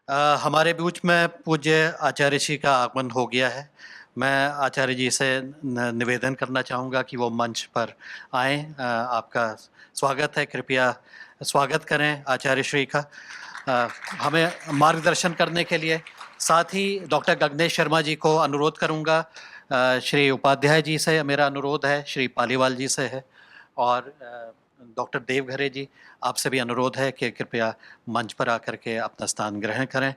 हमारे बीच में पूज्य आचार्य श्री का आगमन हो गया है। मैं आचार्य जी से निवेदन करना चाहूँगा कि वो मंच पर आएँ। आपका स्वागत है, कृपया स्वागत करें आचार्य श्री का। हमें मार्गदर्शन करने के लिए साथ ही डॉक्टर गगनेश शर्मा जी को अनुरोध करूँगा। श्री उपाध्याय जी से मेरा अनुरोध है, श्री पालीवाल जी से है और डॉक्टर देवघरे जी, आपसे भी अनुरोध है कि कृपया मंच पर आकर के अपना स्थान ग्रहण करें।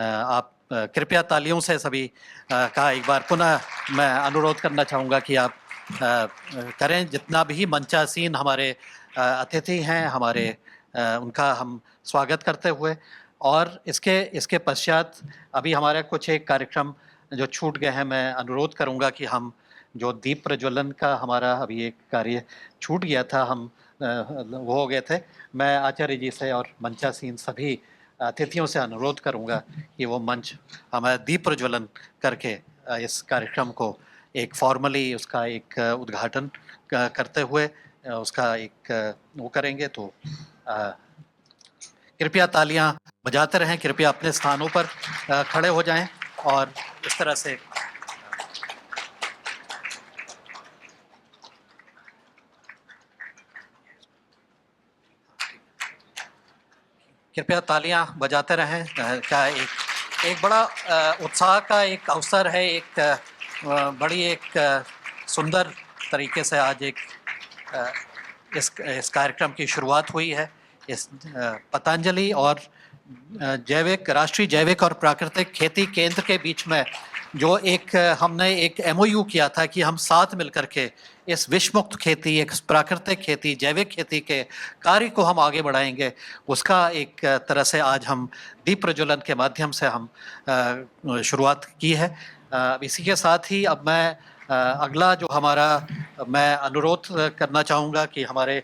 आप कृपया तालियों से सभी का एक बार पुनः मैं अनुरोध करना चाहूँगा कि आप करें। जितना भी मंचासीन हमारे अतिथि हैं, हमारे उनका हम स्वागत करते हुए और इसके पश्चात अभी हमारा कुछ एक कार्यक्रम जो छूट गए हैं, मैं अनुरोध करूँगा कि हम जो दीप प्रज्वलन का हमारा अभी एक कार्य छूट गया था, हम वो हो गए थे। मैं आचार्य जी से और मंचासीन सभी अतिथियों से अनुरोध करूंगा कि वो मंच हमारा दीप प्रज्वलन करके इस कार्यक्रम को एक फॉर्मली उसका एक उद्घाटन करते हुए उसका एक वो करेंगे। तो कृपया तालियां बजाते रहें, कृपया अपने स्थानों पर खड़े हो जाएं और इस तरह से कृपया तालियां बजाते रहें। क्या एक बड़ा उत्साह का एक अवसर है। एक बड़ी एक सुंदर तरीके से आज एक इस कार्यक्रम की शुरुआत हुई है। इस पतंजलि और जैविक राष्ट्रीय जैविक और प्राकृतिक खेती केंद्र के बीच में जो एक हमने एक एमओयू किया था कि हम साथ मिलकर के इस विष मुक्त खेती, एक प्राकृतिक खेती, जैविक खेती के कार्य को हम आगे बढ़ाएंगे, उसका एक तरह से आज हम दीप प्रज्वलन के माध्यम से हम शुरुआत की है। इसी के साथ ही अब मैं अगला जो हमारा मैं अनुरोध करना चाहूँगा कि हमारे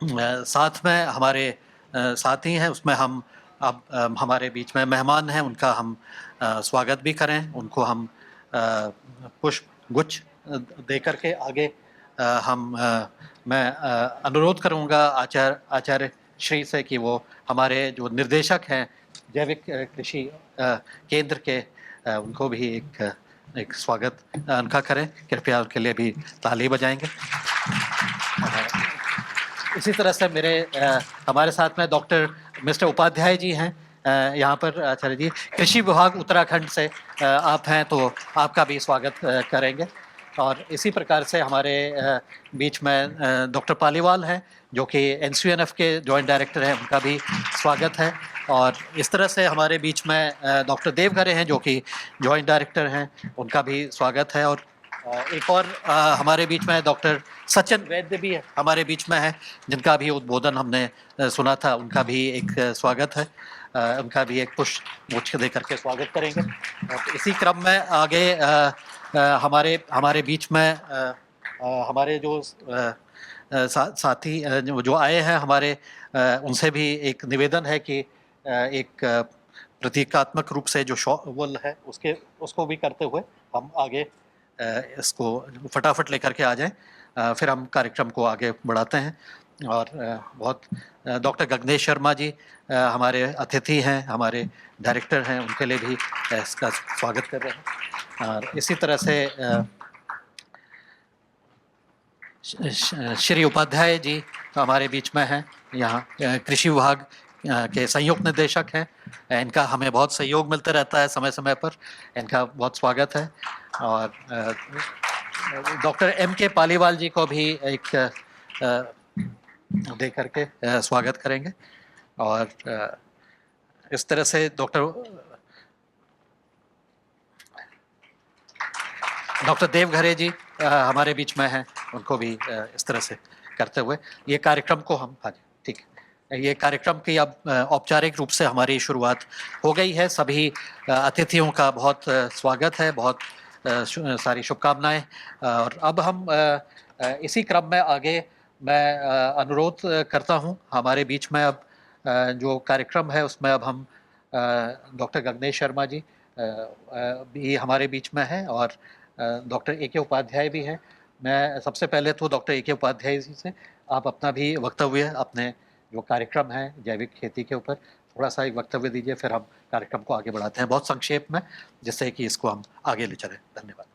साथ में हमारे साथी हैं, उसमें हम अब हमारे बीच में मेहमान हैं, उनका हम स्वागत भी करें। उनको हम पुष्प गुच्छ दे करके आगे मैं अनुरोध करूंगा आचार्य श्री से कि वो हमारे जो निर्देशक हैं जैविक कृषि केंद्र के, उनको भी एक स्वागत उनका करें। कृपया उनके लिए भी ताली बजाएंगे। इसी तरह से हमारे साथ में डॉक्टर मिस्टर उपाध्याय जी हैं यहाँ पर। आचार्य जी कृषि विभाग उत्तराखंड से आप हैं, तो आपका भी स्वागत करेंगे। और इसी प्रकार से हमारे बीच में डॉक्टर पालीवाल हैं जो कि एनसीयूएनएफ के जॉइंट डायरेक्टर हैं, उनका भी स्वागत है। और इस तरह से हमारे बीच में डॉक्टर देवघरे हैं जो कि जॉइंट डायरेक्टर हैं, उनका भी स्वागत है। और एक और हमारे बीच में डॉक्टर सचिन वैद्य भी हमारे बीच में है, जिनका भी उद्बोधन हमने सुना था, उनका भी एक स्वागत है। उनका भी एक पुष्प गुच्छ दे करके स्वागत करेंगे। इसी क्रम में आगे हमारे बीच में हमारे जो साथी जो आए हैं हमारे, उनसे भी एक निवेदन है कि एक प्रतीकात्मक रूप से जो शॉल है उसको भी करते हुए हम आगे इसको फटाफट लेकर के आ जाएं। फिर हम कार्यक्रम को आगे बढ़ाते हैं। और बहुत डॉक्टर गगनेश शर्मा जी हमारे अतिथि हैं, हमारे डायरेक्टर हैं, उनके लिए भी इसका स्वागत कर रहे हैं। और इसी तरह से श्री उपाध्याय जी हमारे बीच में हैं, यहाँ कृषि विभाग के संयुक्त निदेशक हैं। इनका हमें बहुत सहयोग मिलता रहता है समय समय पर, इनका बहुत स्वागत है। और डॉक्टर एम के पालीवाल जी को भी एक दे करके स्वागत करेंगे। और इस तरह से डॉक्टर देवघरे जी हमारे बीच में हैं, उनको भी इस तरह से करते हुए ये कार्यक्रम को हम, हाँ जी ठीक है, ये कार्यक्रम की अब औपचारिक रूप से हमारी शुरुआत हो गई है। सभी अतिथियों का बहुत स्वागत है, बहुत सारी शुभकामनाएं। और अब हम इसी क्रम में आगे मैं अनुरोध करता हूं, हमारे बीच में अब जो कार्यक्रम है उसमें अब हम डॉक्टर गगनेश शर्मा जी भी हमारे बीच में हैं और डॉक्टर ए के उपाध्याय भी हैं। मैं सबसे पहले तो डॉक्टर ए के उपाध्याय जी से आप अपना भी वक्तव्य अपने जो कार्यक्रम है जैविक खेती के ऊपर थोड़ा-सा एक वक्तव्य दीजिए, फिर हम कार्यक्रम को आगे बढ़ाते हैं, बहुत संक्षेप में, जिससे कि इसको हम आगे ले चलें। धन्यवाद।